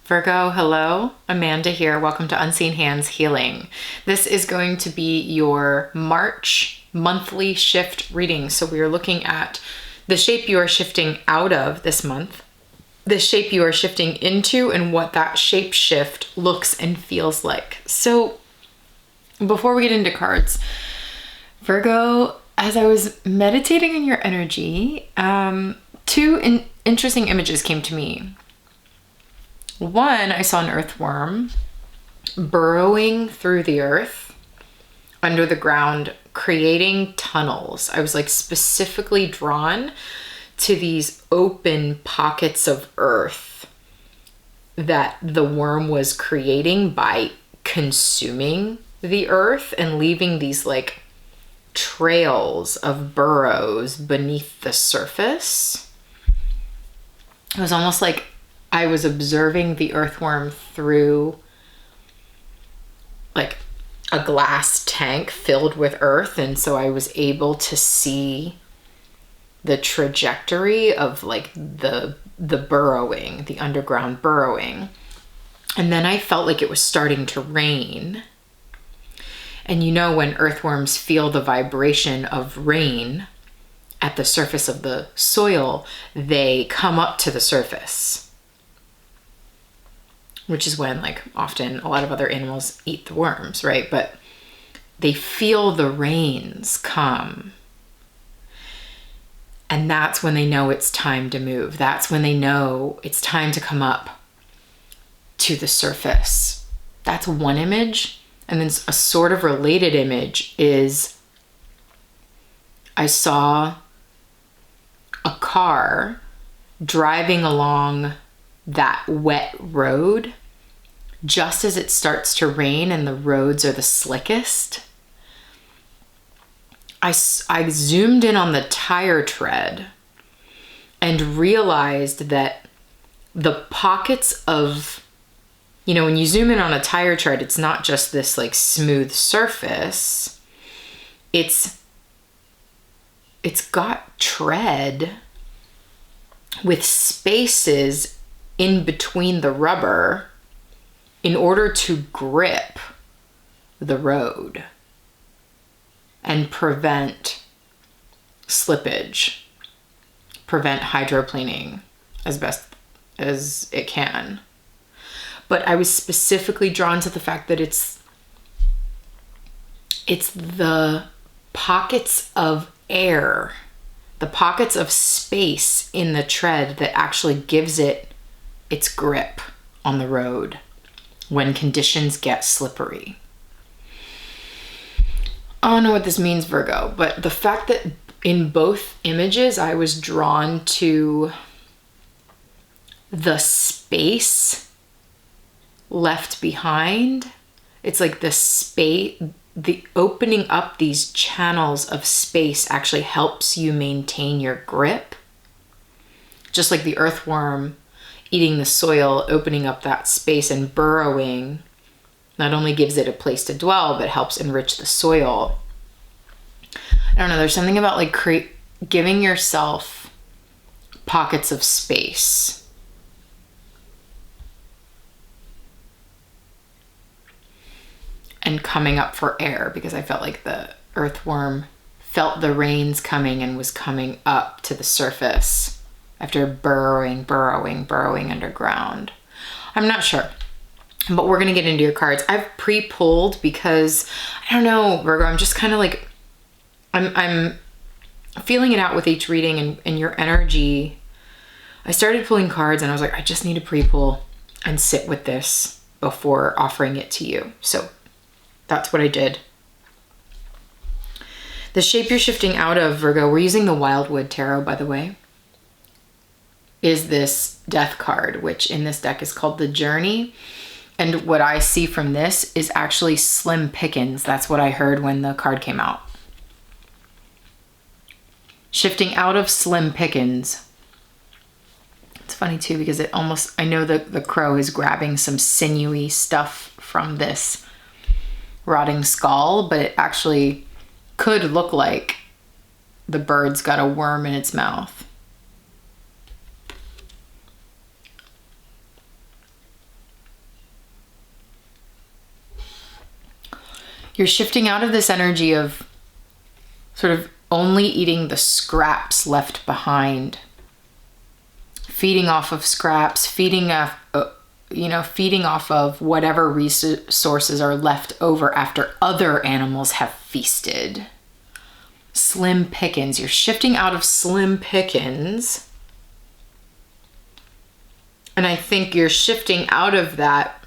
Virgo, hello, Amanda here. Welcome to Unseen Hands Healing. This is going to be your March monthly shift reading. So we are looking at the shape you are shifting out of this month, the shape you are shifting into, and what that shape shift looks and feels like. So before we get into cards, Virgo, as I was meditating on your energy, two interesting images came to me. One, I saw an earthworm burrowing through the earth under the ground, creating tunnels. I was like specifically drawn to these open pockets of earth that the worm was creating by consuming the earth and leaving these like trails of burrows beneath the surface. It was almost like I was observing the earthworm through like a glass tank filled with earth. And so I was able to see the trajectory of like the burrowing, the underground burrowing. And then I felt like it was starting to rain. And you know, when earthworms feel the vibration of rain at the surface of the soil, they come up to the surface. Which is when like often a lot of other animals eat the worms, right? But they feel the rains come. And that's when they know it's time to move. That's when they know it's time to come up to the surface. That's one image. And then a sort of related image is I saw a car driving along that wet road just as it starts to rain and the roads are the slickest. I zoomed in on the tire tread and realized that the pockets of, you know, when you zoom in on a tire tread, it's not just this like smooth surface. It's got tread with spaces in between the rubber in order to grip the road and prevent slippage, prevent hydroplaning as best as it can. But I was specifically drawn to the fact that it's the pockets of air, the pockets of space in the tread that actually gives it its grip on the road when conditions get slippery. I don't know what this means, Virgo, but the fact that in both images I was drawn to the space left behind. It's like the space, the opening up these channels of space actually helps you maintain your grip. Just like the earthworm eating the soil, opening up that space and burrowing not only gives it a place to dwell, but helps enrich the soil. I don't know, there's something about like giving yourself pockets of space. And coming up for air, because I felt like the earthworm felt the rains coming and was coming up to the surface after burrowing underground. I'm not sure, but we're gonna get into your cards. I've pre-pulled because, I don't know, Virgo, I'm just kind of like, I'm feeling it out with each reading and your energy. I started pulling cards and I was like, I just need to pre-pull and sit with this before offering it to you. So that's what I did. The shape you're shifting out of, Virgo, we're using the Wildwood Tarot, by the way, is this death card, which in this deck is called the Journey. And what I see from this is actually slim pickings. That's what I heard when the card came out. Shifting out of slim pickings. It's funny too, because it almost, I know that the crow is grabbing some sinewy stuff from this rotting skull, but it actually could look like the bird's got a worm in its mouth. You're shifting out of this energy of sort of only eating the scraps left behind, feeding off of scraps, feeding off of whatever resources are left over after other animals have feasted. Slim pickings. You're shifting out of slim pickings. And I think you're shifting out of that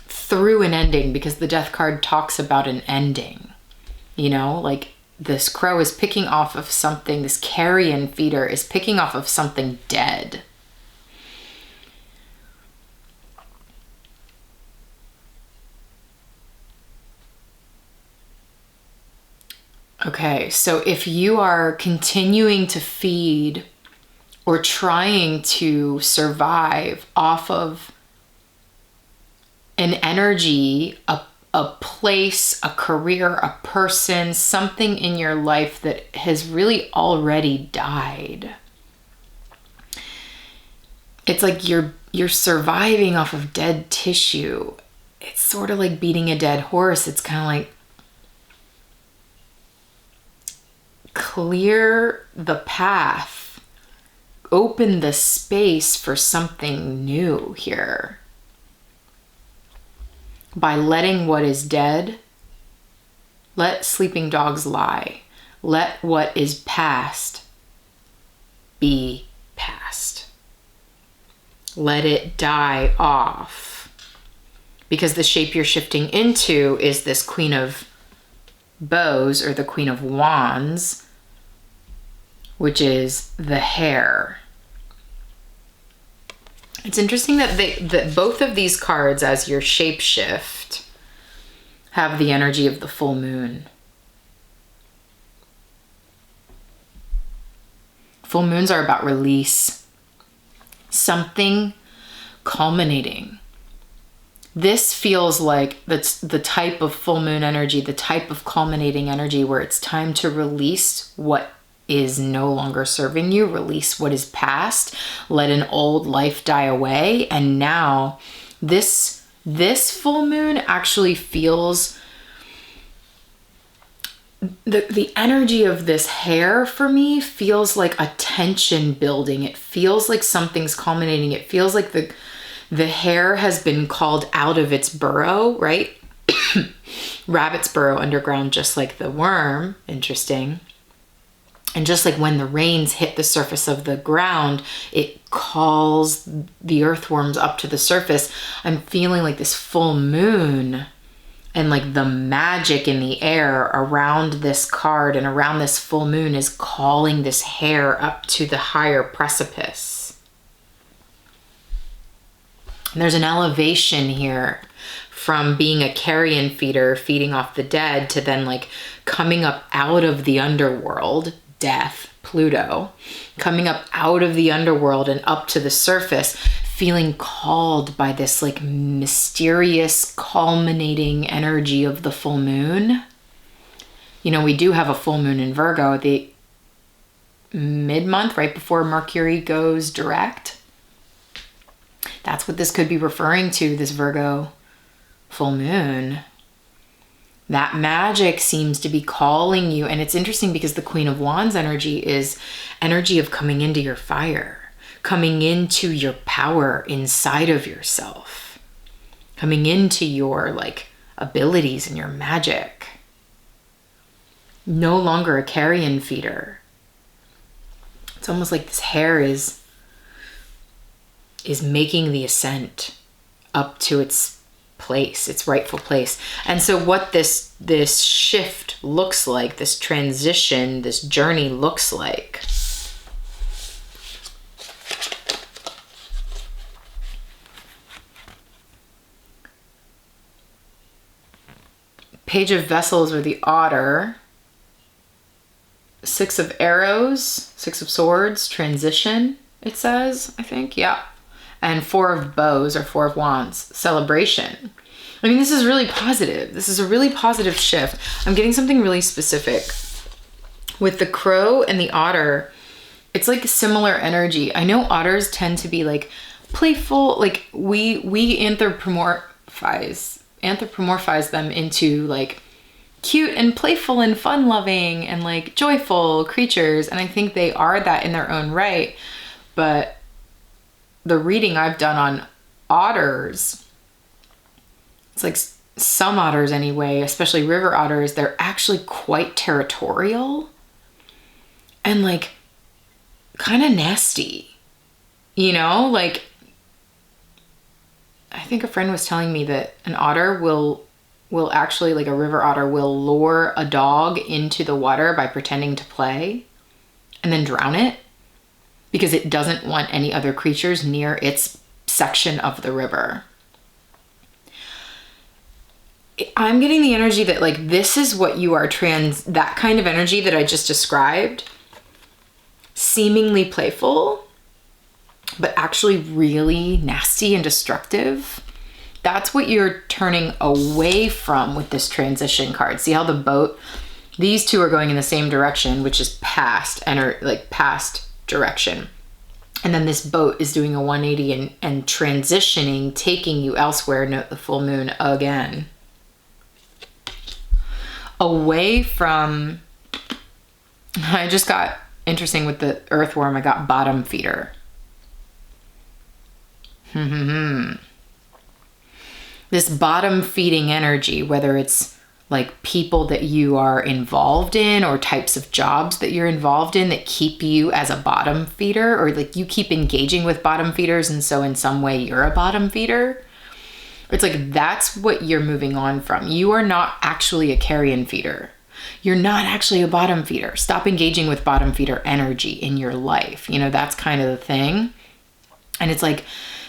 through an ending, because the death card talks about an ending. You know, like this crow is picking off of something, this carrion feeder is picking off of something dead. Okay, so if you are continuing to feed or trying to survive off of an energy, a place, a career, a person, something in your life that has really already died, it's like you're surviving off of dead tissue. It's sort of like beating a dead horse. It's kind of like, clear the path, open the space for something new here. By letting what is dead, let sleeping dogs lie. Let what is past be past. Let it die off. Because the shape you're shifting into is this Queen of Bows, or the Queen of Wands, which is the hare. It's interesting that both of these cards, as your shape shift, have the energy of the full moon. Full moons are about release, something culminating. This feels like that's the type of full moon energy, the type of culminating energy where it's time to release what is no longer serving you, release what is past, let an old life die away. And now this full moon actually feels the energy of this hare for me feels like a tension building. It feels like something's culminating. It feels like the hare has been called out of its burrow, right? Rabbits burrow underground just like the worm. Interesting. And just like when the rains hit the surface of the ground, it calls the earthworms up to the surface. I'm feeling like this full moon and like the magic in the air around this card and around this full moon is calling this hare up to the higher precipice. And there's an elevation here from being a carrion feeder, feeding off the dead, to then like coming up out of the underworld, death, Pluto, coming up out of the underworld and up to the surface, feeling called by this like mysterious culminating energy of the full moon. You know, we do have a full moon in Virgo, the mid-month, right before Mercury goes direct. That's what this could be referring to, this Virgo full moon. That magic seems to be calling you. And it's interesting because the Queen of Wands energy is energy of coming into your fire, coming into your power inside of yourself, coming into your like abilities and your magic. No longer a carrion feeder. It's almost like this hare is making the ascent up to its place, its rightful place. And so what this shift looks like, this transition, this journey looks like, Page of Vessels, or the otter, Six of Arrows, Six of Swords, transition, it says, I think, yeah. And Four of Bows, or Four of Wands, celebration. I mean, this is really positive. This is a really positive shift. I'm getting something really specific. With the crow and the otter, it's like a similar energy. I know otters tend to be like playful, like we anthropomorphize anthropomorphize them into like cute and playful and fun loving and like joyful creatures. And I think they are that in their own right. But the reading I've done on otters, it's like some otters anyway, especially river otters, they're actually quite territorial and like kind of nasty, you know? Like, I think a friend was telling me that an otter will actually, like a river otter will lure a dog into the water by pretending to play and then drown it because it doesn't want any other creatures near its section of the river. I'm getting the energy that like this is what you are that kind of energy that I just described, seemingly playful, but actually really nasty and destructive. That's what you're turning away from with this transition card. See how the boat, these two are going in the same direction, which is past direction. And then this boat is doing a 180 and transitioning, taking you elsewhere. Note the full moon again. Away from, I just got interesting with the earthworm, I got bottom feeder. This bottom feeding energy, whether it's like people that you are involved in or types of jobs that you're involved in that keep you as a bottom feeder, or like you keep engaging with bottom feeders and so in some way you're a bottom feeder. It's like that's what you're moving on from. You are not actually a carrion feeder. You're not actually a bottom feeder. Stop engaging with bottom feeder energy in your life. You know, that's kind of the thing. And it's like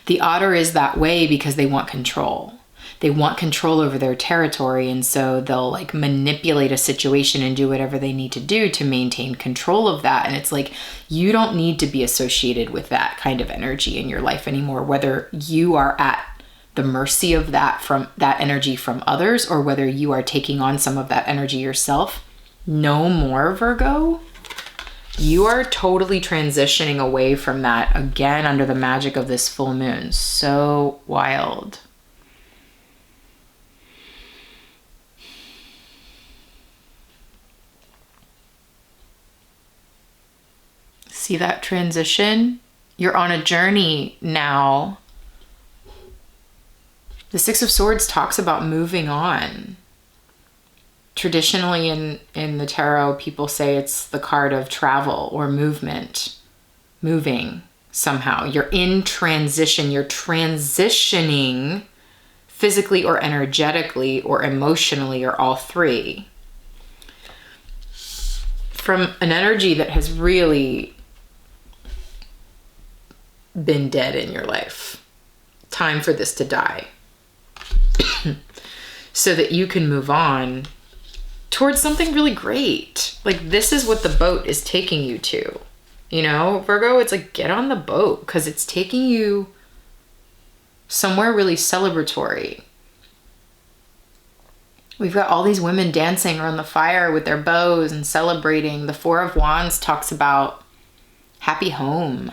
the otter is that way because they want control. They want control over their territory. And so they'll like manipulate a situation and do whatever they need to do to maintain control of that. And it's like, you don't need to be associated with that kind of energy in your life anymore, whether you are at the mercy of that from that energy from others or whether you are taking on some of that energy yourself. No more, Virgo. You are totally transitioning away from that again under the magic of this full moon. So wild. See that transition? You're on a journey now. The Six of Swords talks about moving on. Traditionally in the tarot, people say it's the card of travel or movement, moving somehow. You're in transition. You're transitioning physically or energetically or emotionally or all three from an energy that has really been dead in your life. Time for this to die. So that you can move on towards something really great. Like this is what the boat is taking you to. You know, Virgo, it's like get on the boat because it's taking you somewhere really celebratory. We've got all these women dancing around the fire with their bows and celebrating. The Four of Wands talks about happy home,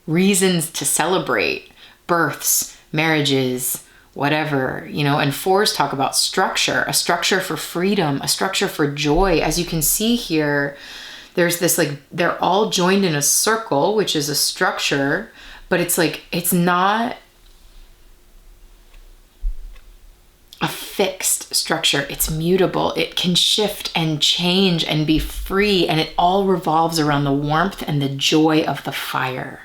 reasons to celebrate, births, marriages, whatever, you know, and fours talk about structure, a structure for freedom, a structure for joy. As you can see here, there's this like, they're all joined in a circle, which is a structure, but it's like, it's not a fixed structure. It's mutable. It can shift and change and be free. And it all revolves around the warmth and the joy of the fire.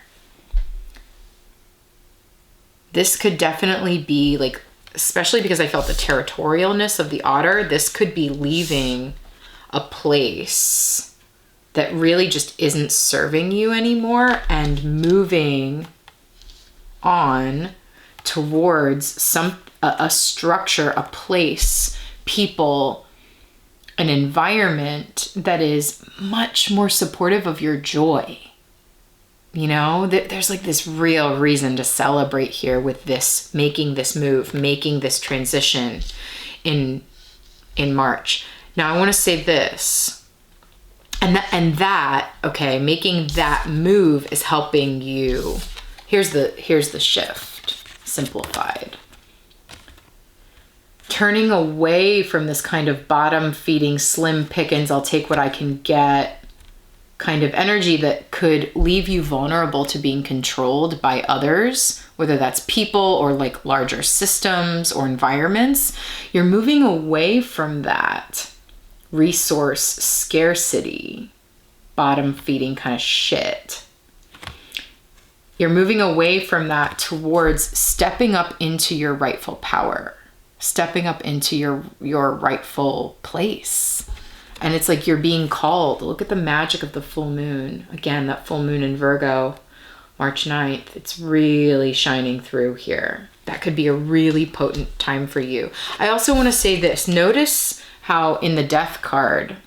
This could definitely be like, especially because I felt the territorialness of the otter, this could be leaving a place that really just isn't serving you anymore and moving on towards a structure, a place, people, an environment that is much more supportive of your joy. You know, there's like this real reason to celebrate here with this, making this move, making this transition in March. Now I want to say this, and that, okay, making that move is helping you. Here's the shift, simplified. turning away from this kind of bottom feeding, slim pickings, I'll take what I can get kind of energy that could leave you vulnerable to being controlled by others, whether that's people or like larger systems or environments. You're moving away from that resource scarcity, bottom feeding kind of shit. You're moving away from that towards stepping up into your rightful power, stepping up into your rightful place. And it's like you're being called. Look at the magic of the full moon. Again, that full moon in Virgo, March 9th. It's really shining through here. That could be a really potent time for you. I also want to say this. Notice how in the death card,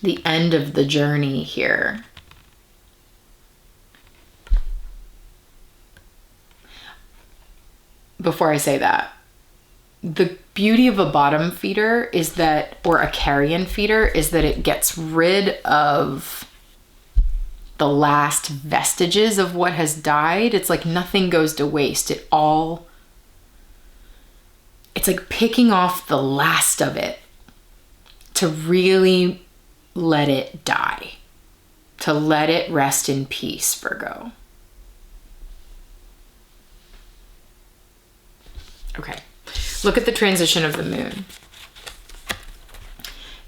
the end of the journey here, before I say that, the beauty of a bottom feeder is that, or a carrion feeder, is that it gets rid of the last vestiges of what has died. It's like nothing goes to waste. It's like picking off the last of it to really let it die, to let it rest in peace, Virgo. Okay. Look at the transition of the moon.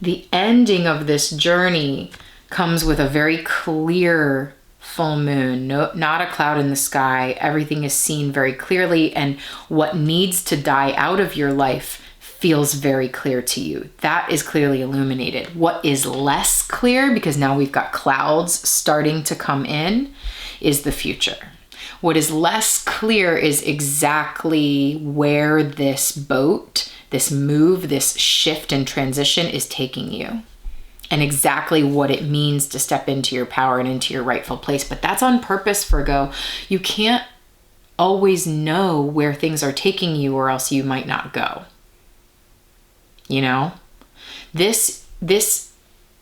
The ending of this journey comes with a very clear full moon, not a cloud in the sky. Everything is seen very clearly, and what needs to die out of your life feels very clear to you. That is clearly illuminated. What is less clear, because now we've got clouds starting to come in, is the future. What is less clear is exactly where this boat, this move, this shift and transition is taking you, and exactly what it means to step into your power and into your rightful place. But that's on purpose, Virgo. You can't always know where things are taking you, or else you might not go. You know, this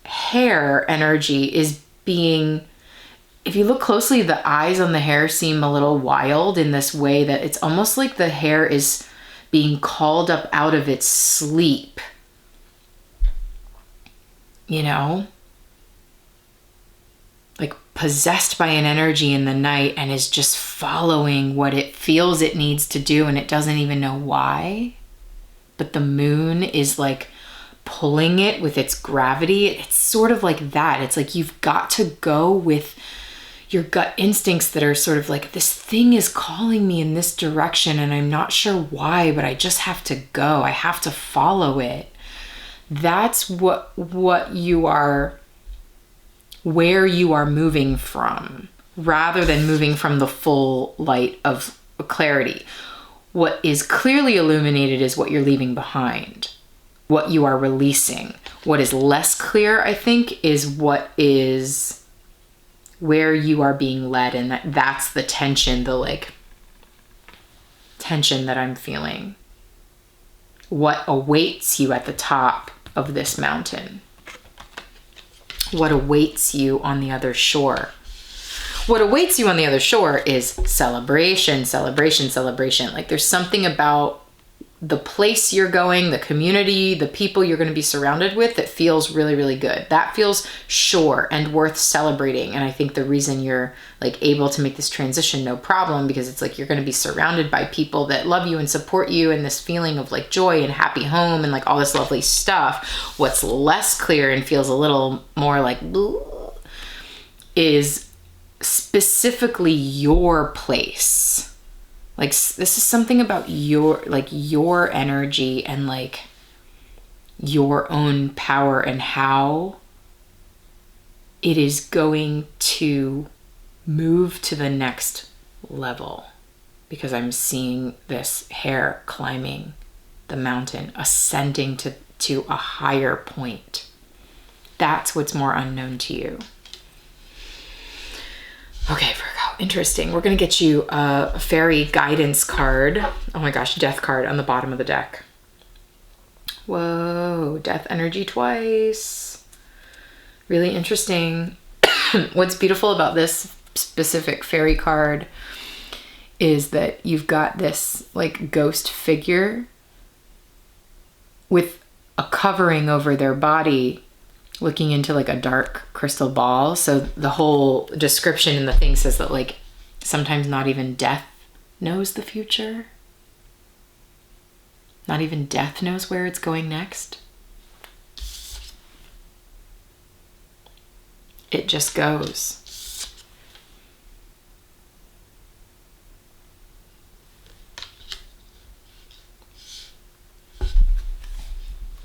hair energy is being, if you look closely, the eyes on the hair seem a little wild in this way that it's almost like the hair is being called up out of its sleep. You know? Like possessed by an energy in the night and is just following what it feels it needs to do, and it doesn't even know why. But the moon is like pulling it with its gravity. It's sort of like that. It's like you've got to go with your gut instincts that are sort of like, this thing is calling me in this direction and I'm not sure why, but I just have to go. I have to follow it. That's what you are, where you are moving from, rather than moving from the full light of clarity. What is clearly illuminated is what you're leaving behind, what you are releasing. What is less clear, I think, is what is where you are being led, and that's the tension, the like tension that I'm feeling. What awaits you at the top of this mountain? What awaits you on the other shore? What awaits you on the other shore is celebration, celebration, celebration. Like there's something about the place you're going, the community, the people you're going to be surrounded with that feels really, really good. That feels sure and worth celebrating. And I think the reason you're like able to make this transition no problem, because it's like you're going to be surrounded by people that love you and support you, and this feeling of like joy and happy home and like all this lovely stuff. What's less clear and feels a little more like is specifically your place. Like this is something about your energy and like your own power and how it is going to move to the next level. Because I'm seeing this hair climbing the mountain, ascending to a higher point. That's what's more unknown to you. Okay, Virgo, interesting. We're going to get you a fairy guidance card. Oh my gosh, death card on the bottom of the deck. Whoa, death energy twice. Really interesting. What's beautiful about this specific fairy card is that you've got this like ghost figure with a covering over their body, looking into like a dark crystal ball. So the whole description in the thing says that like sometimes not even death knows the future. Not even death knows where it's going next. It just goes.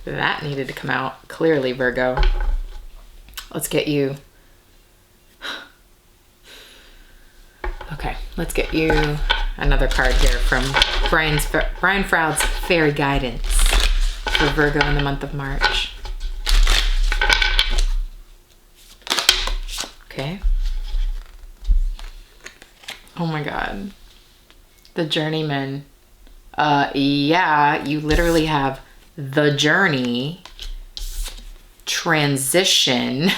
That needed to come out clearly, Virgo. Let's get you. Okay, let's get you another card here from Brian Froud's Fairy Guidance for Virgo in the month of March. Okay. Oh my God. The Journeyman. Yeah, you literally have the journey, transition,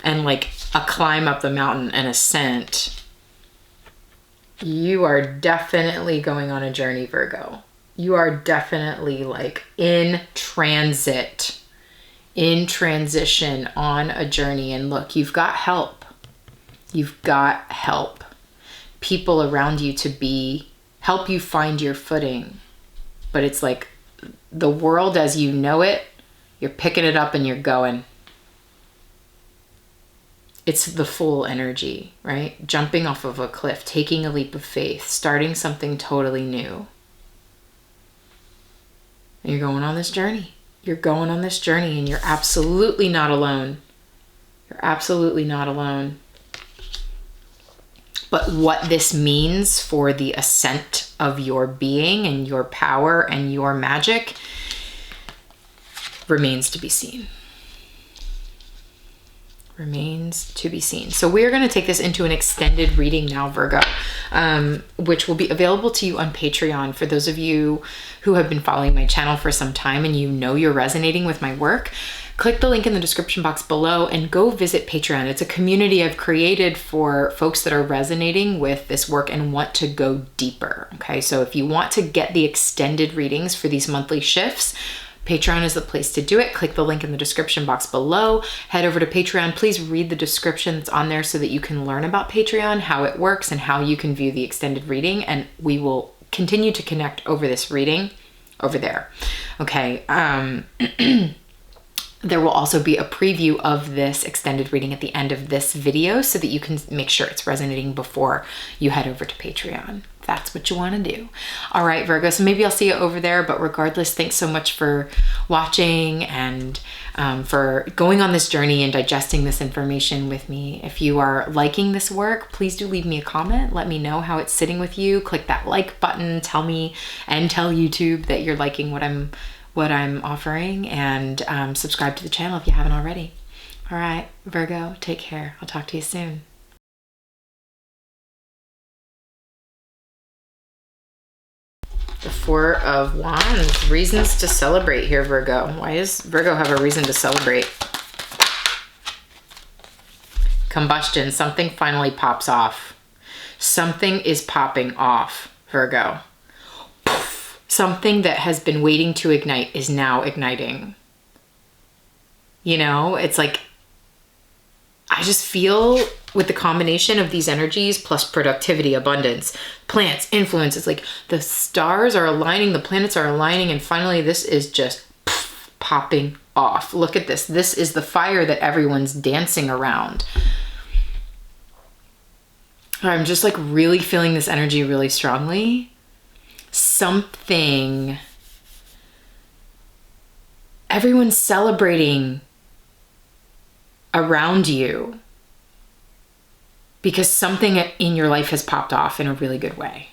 and like a climb up the mountain, and ascent. You are definitely going on a journey, Virgo. You are definitely like in transit, in transition on a journey. And look, you've got help. You've got help. People around you to help you find your footing. But it's like the world as you know it, you're picking it up and you're going. It's the full energy, right? Jumping off of a cliff, taking a leap of faith, starting something totally new. And you're going on this journey. You're going on this journey and you're absolutely not alone. You're absolutely not alone. But what this means for the ascent of your being and your power and your magic remains to be seen. Remains to be seen. So we're going to take this into an extended reading now, Virgo, which will be available to you on Patreon. For those of you who have been following my channel for some time and you know you're resonating with my work, click the link in the description box below and go visit Patreon. It's a community I've created for folks that are resonating with this work and want to go deeper. Okay, so if you want to get the extended readings for these monthly shifts, Patreon is the place to do it. Click the link in the description box below. Head over to Patreon. Please read the description that's on there so that you can learn about Patreon, how it works, and how you can view the extended reading. And we will continue to connect over this reading over there. Okay. There will also be a preview of this extended reading at the end of this video so that you can make sure it's resonating before you head over to Patreon. That's what you want to do. All right, Virgo, so maybe I'll see you over there, but regardless, thanks so much for watching and for going on this journey and digesting this information with me. If you are liking this work, please do leave me a comment. Let me know how it's sitting with you. Click that like button. Tell me and tell YouTube that you're liking what I'm offering, and subscribe to the channel if you haven't already. All right, Virgo, take care. I'll talk to you soon. The Four of Wands, reasons to celebrate here, Virgo. Why does Virgo have a reason to celebrate? Combustion, something finally pops off. Something is popping off, Virgo. Something that has been waiting to ignite is now igniting. You know, it's like, I just feel with the combination of these energies plus productivity, abundance, plants, influence, it's like the stars are aligning, the planets are aligning, and finally this is just popping off. Look at this. This is the fire that everyone's dancing around. I'm just like really feeling this energy really strongly. Something, everyone's celebrating around you because something in your life has popped off in a really good way.